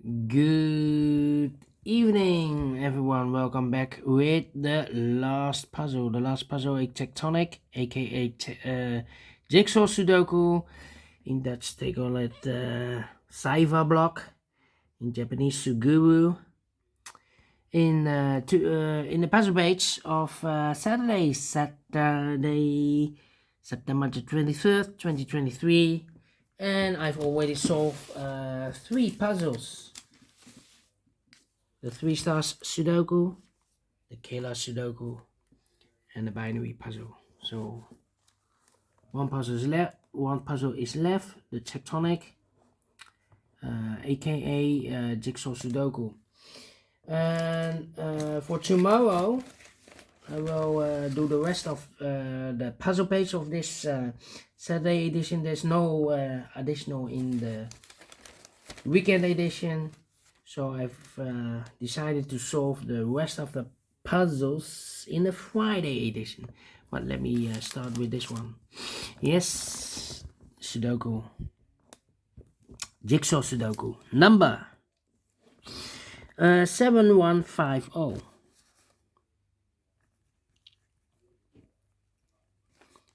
Good evening, everyone. Welcome back with the last puzzle. The last puzzle is Tectonic, aka Jigsaw Sudoku. In Dutch, they call it Saiva block. In Japanese, Suguru. In the puzzle page of Saturday, September the 23rd, 2023. And I've already solved 3 puzzles. The 3 stars Sudoku, the Killer Sudoku, and the binary puzzle. So one puzzle is left. The Tectonic, aka Jigsaw Sudoku. And for tomorrow, I will do the rest of the puzzle page of this Saturday edition. There's no additional in the weekend edition. So I've decided to solve the rest of the puzzles in the Friday edition. But let me start with this one. Yes, Sudoku. Jigsaw Sudoku. Number 7150.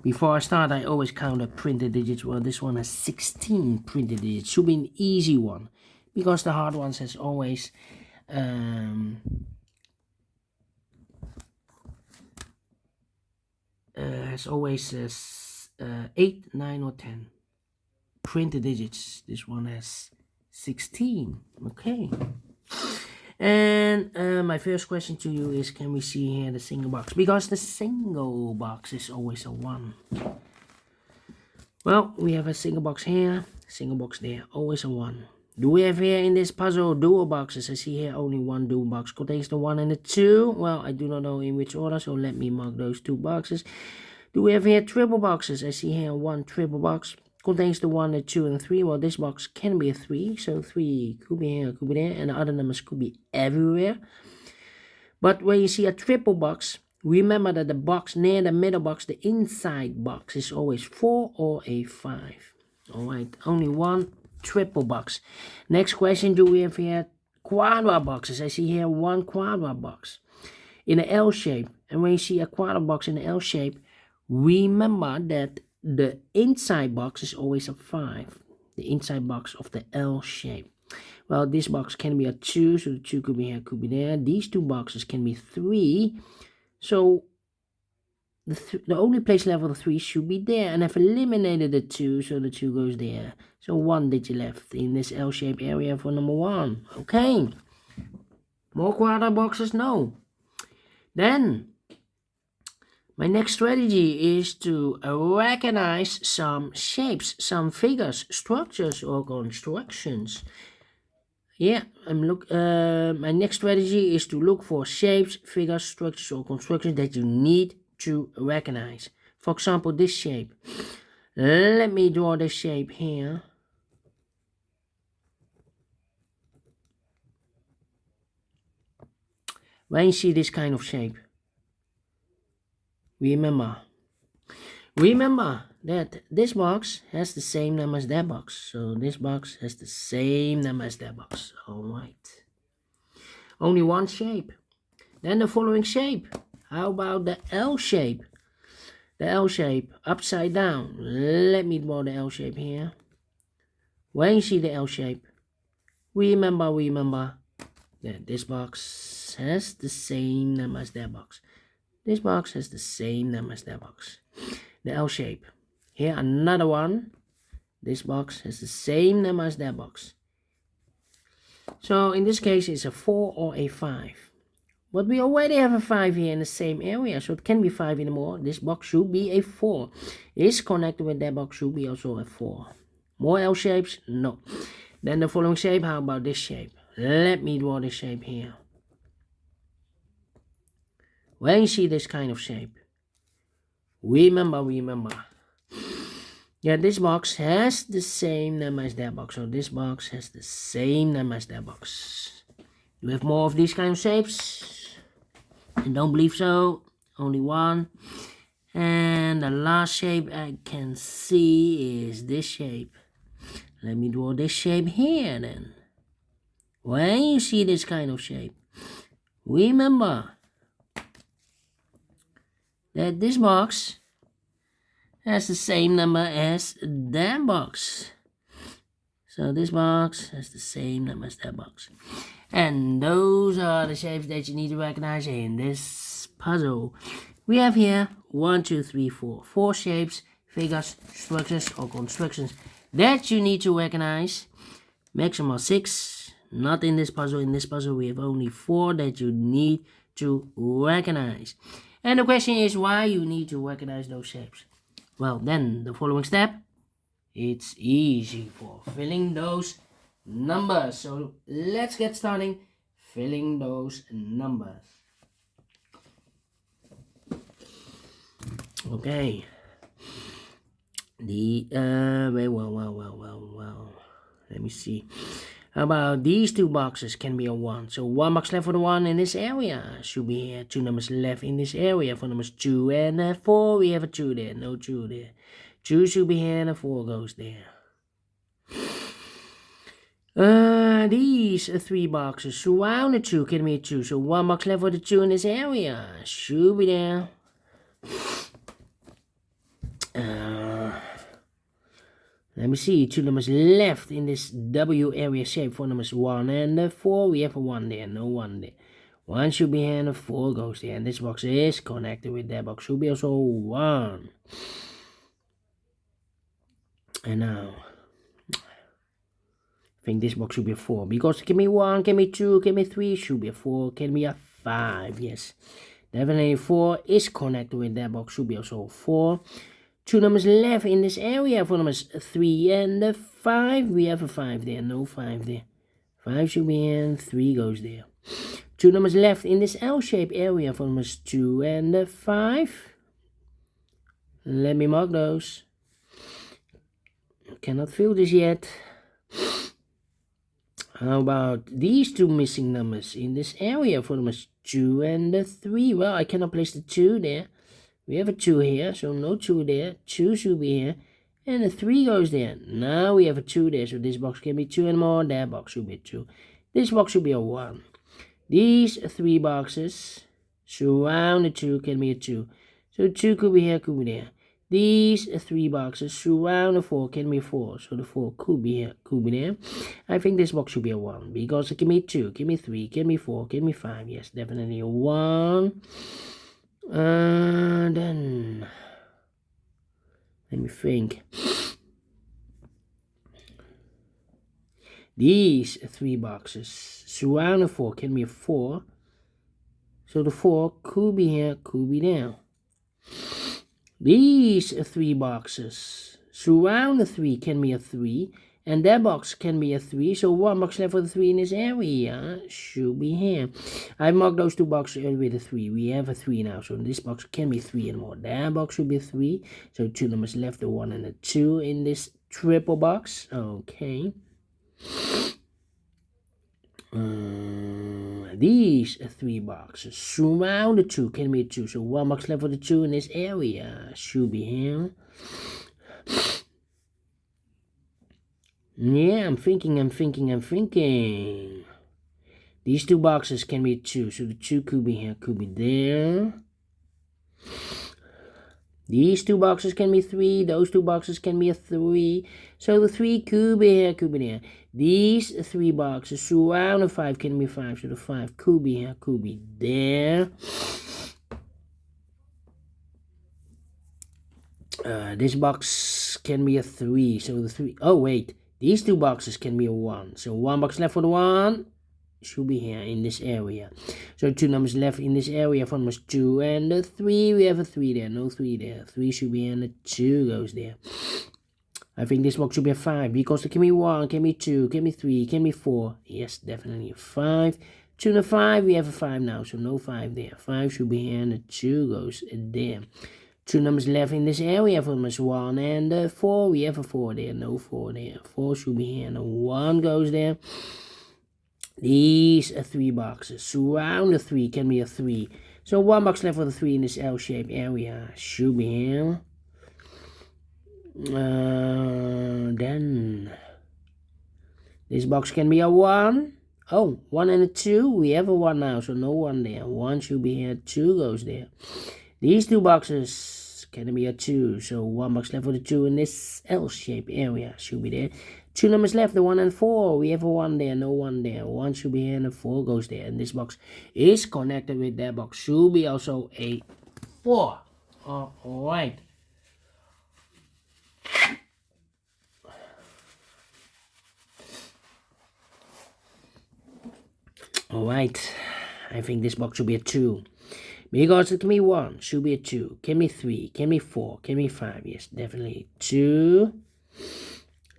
Before I start, I always count the printed digits. Well, this one has 16 printed digits. Should be an easy one, because the hard ones has always 8, 9 or 10 printed digits. This one has 16. Okay. And my first question to you is, can we see here the single box? Because the single box is always a 1. Well, we have a single box here, single box there, always a 1. Do we have here in this puzzle dual boxes? I see here only one dual box contains the 1 and the 2. Well, I do not know in which order, so let me mark those 2 boxes. Do we have here triple boxes? I see here one triple box contains the 1, the 2, and the 3. Well, this box can be a 3, so 3 could be here, could be there, and the other numbers could be everywhere. But when you see a triple box, remember that the box near the middle box, the inside box, is always 4 or a 5. Alright, only one triple box. Next question, do we have here quadra boxes? I see here one quadra box in an L shape. And when you see a quadra box in an L shape, remember that the inside box is always a 5. The inside box of the L shape. Well, this box can be a 2, so the 2 could be here, could be there. These 2 boxes can be 3. So the only place level the 3 should be there, and I've eliminated the 2, so the 2 goes there. So 1 digit left in this L-shaped area for number 1. Okay. More quadra boxes? No. Then my next strategy is to recognize some shapes, some figures, structures, or constructions. Yeah, my next strategy is to look for shapes, figures, structures, or constructions that you need to recognize. For example, this shape. Let me draw this shape here. When you see this kind of shape, remember that this box has the same number as that box. So this box has the same number as that box. Alright. Only one shape. Then the following shape. How about the L shape? The L shape upside down. Let me draw the L shape here. When you see the L shape, remember that this box has the same number as that box. This box has the same number as that box. The L shape. Here another one. This box has the same number as that box. So in this case it's a 4 or a 5. But we already have a 5 here in the same area, so it can be 5 anymore. This box should be a 4. Is connected with that box, should be also a 4. More L shapes? No. Then the following shape, how about this shape? Let me draw this shape here. When you see this kind of shape, remember. Yeah, this box has the same number as that box. So this box has the same number as that box. Do we have more of these kind of shapes? I don't believe so. Only one. And the last shape I can see is this shape. Let me draw this shape here then. when you see this kind of shape, remember that this box has the same number as that box. So this box has the same number as that box. And those are the shapes that you need to recognize in this puzzle. We have here 1, 2, 3, 4. 4 shapes, figures, structures or constructions that you need to recognize. Maximum 6. Not in this puzzle. In this puzzle we have only 4 that you need to recognize. And the question is why you need to recognize those shapes. Well, then the following step, it's easy for filling those numbers. So let's get starting filling those numbers. Okay. Well. Let me see. How about these 2 boxes can be a 1. So 1 box left for the 1 in this area. Should be here. 2 numbers left in this area for numbers 2 and 4. We have a 2 there. No 2 there. 2 should be here and a 4 goes there. These 3 boxes surround the 2 can be a 2. So 1 box left for the 2 in this area. Should be there. Let me see, 2 numbers left in this W area shape for numbers 1 and 4. We have a 1 there, no 1 there. 1 should be here and a 4 goes there. And this box is connected with that box. Should be also 1. And now, I think this box should be a 4. Because can be 1, can be 2, can be 3, should be a 4, can be a 5. Yes, definitely 4 is connected with that box. Should be also 4. 2 numbers left in this area for numbers 3 and 5. We have a 5 there, no 5 there. 5 should be in, 3 goes there. 2 numbers left in this L-shaped area for numbers 2 and 5. Let me mark those. Cannot fill this yet. How about these 2 missing numbers in this area for numbers 2 and 3? Well, I cannot place the 2 there. We have a 2 here, so no 2 there. 2 should be here. And a 3 goes there. Now we have a 2 there, so this box can be 2 and more. That box should be 2. This box should be a 1. These 3 boxes surround the 2 can be a 2. So 2 could be here, could be there. These 3 boxes surround the 4 can be 4. So the 4 could be here, could be there. I think this box should be a 1. Because it can be 2, can be 3, can be 4, can be 5. Yes, definitely a 1. Then let me think. These 3 boxes surround the 4 can be a 4. So the 4 could be here, could be there. These 3 boxes surround the 3 can be a 3. And that box can be a 3, so 1 box left for the 3 in this area should be here. I marked those 2 boxes with a 3. We have a 3 now, so this box can be 3 and more. That box should be a 3, so 2 numbers left, the 1 and the 2 in this triple box. Okay. These 3 boxes surround the 2 can be a 2, so 1 box left for the 2 in this area should be here. Yeah, I'm thinking. These 2 boxes can be 2, so the 2 could be here, could be there. These 2 boxes can be 3, those 2 boxes can be a 3, so the 3 could be here, could be there. These 3 boxes surround the 5 can be 5, so the 5 could be here, could be there. This box can be a 3, so the 3, oh wait. These 2 boxes can be a 1. So 1 box left for the 1 should be here in this area. So 2 numbers left in this area for numbers 2 and the 3. We have a 3 there. No 3 there. 3 should be here and the 2 goes there. I think this box should be a 5 because there can be 1, can be 2, can be 3, can be 4. Yes, definitely a 5. 2 and a 5. We have a 5 now. So no 5 there. 5 should be here and the 2 goes there. 2 numbers left in this area for numbers 1 and 4. We have a 4 there, no 4 there. 4 should be here and a 1 goes there. These 3 boxes surround the 3 can be a 3. So 1 box left for the 3 in this L-shaped area should be here. Then this box can be a 1. Oh, 1 and a 2. We have a 1 now, so no 1 there. 1 should be here, 2 goes there. These two boxes can be a 2, so 1 box left for the 2 in this L-shaped area should be there. 2 numbers left, the 1 and 4. We have a 1 there, no 1 there. 1 should be here and a 4 goes there. And this box is connected with that box. Should be also a 4. Alright. Alright. I think this box should be a 2. Because it can be 1, should be a 2. Can be 3, can be 4, can be 5. Yes, definitely 2.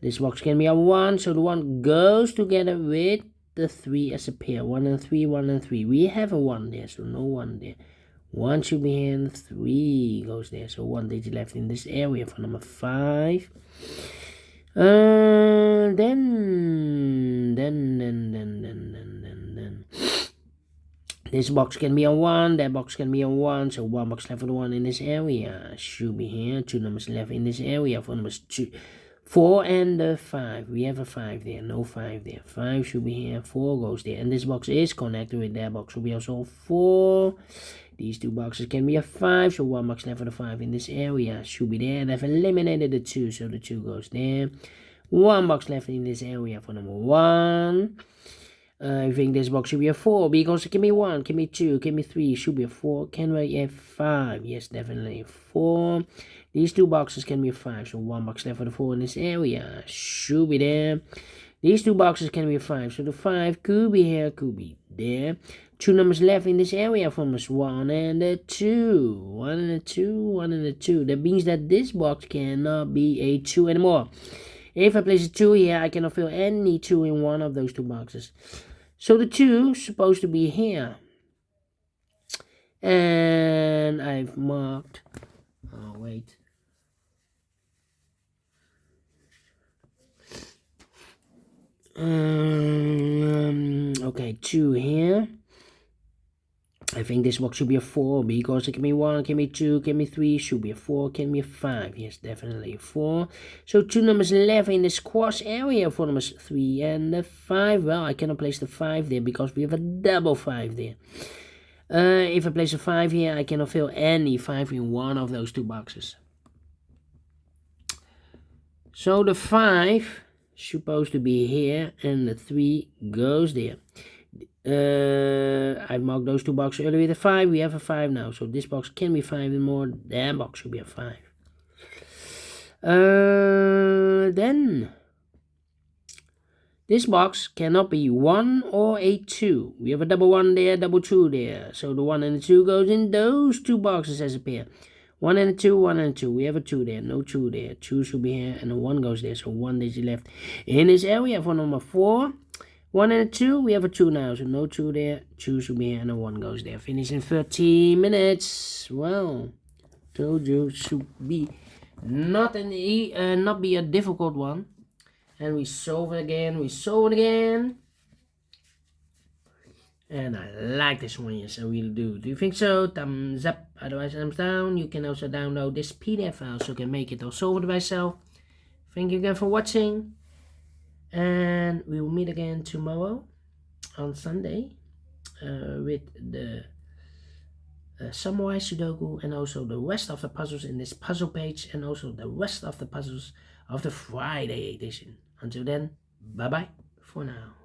This box can be a 1, so the 1 goes together with the 3 as a pair. 1 and 3, 1 and 3. We have a 1 there, so no 1 there. 1 should be here and 3 goes there. So 1 digit left in this area for number 5. Then. This box can be a 1, that box can be a 1, so 1 box left for the 1 in this area. Should be here, 2 numbers left in this area for numbers 4 and 5. We have a 5 there, no 5 there. 5 should be here, 4 goes there. And this box is connected with that box, will be also 4. These two boxes can be a 5, so 1 box left for the 5 in this area. Should be there, and I've eliminated the 2, so the 2 goes there. 1 box left in this area for number 1. I think this box should be a 4 because it can be 1, can be 2, can be 3, should be a 4. Can we have 5? Yes, definitely 4. These two boxes can be a 5, so 1 box left for the 4 in this area. Should be there. These two boxes can be a 5, so the 5 could be here, could be there. 2 numbers left in this area for us 1 and a 2. 1 and a 2, 1 and a 2. That means that this box cannot be a 2 anymore. If I place a 2 here, I cannot fill any 2 in one of those two boxes. So the 2 is supposed to be here. And I've marked. Oh, wait. Okay, 2 here. I think this box should be a 4 because it can be 1, can be 2, can be 3, should be a 4, can be a 5. Yes, definitely 4. So 2 numbers left in the squash area for numbers 3 and the 5. Well, I cannot place the 5 there because we have a double 5 there. If I place a 5 here, I cannot fill any 5 in one of those two boxes. So the 5 is supposed to be here and the 3 goes there. I marked those two boxes earlier with a 5. We have a 5 now, so this box can be 5 and more. That box should be a 5. Then this box cannot be 1 or a 2. We have a double 1 there, double 2 there. So the 1 and the 2 goes in those two boxes as a pair. 1 and a 2, 1 and a 2. We have a 2 there, no 2 there. 2 should be here and a 1 goes there. So 1 digit left in this area for number 4. 1 and a 2, we have a 2 now, so no 2 there. 2 should be here and a 1 goes there. Finish in 13 minutes. Well, told you it should be not be a difficult one. And we solve it again, And I like this one, yes, I really do. Do you think so? Thumbs up, otherwise thumbs down. You can also download this PDF file so you can make it or solve it by yourself. Thank you again for watching. And we will meet again tomorrow on Sunday with the Samurai Sudoku and also the rest of the puzzles in this puzzle page and also the rest of the puzzles of the Friday edition. Until then, bye bye for now.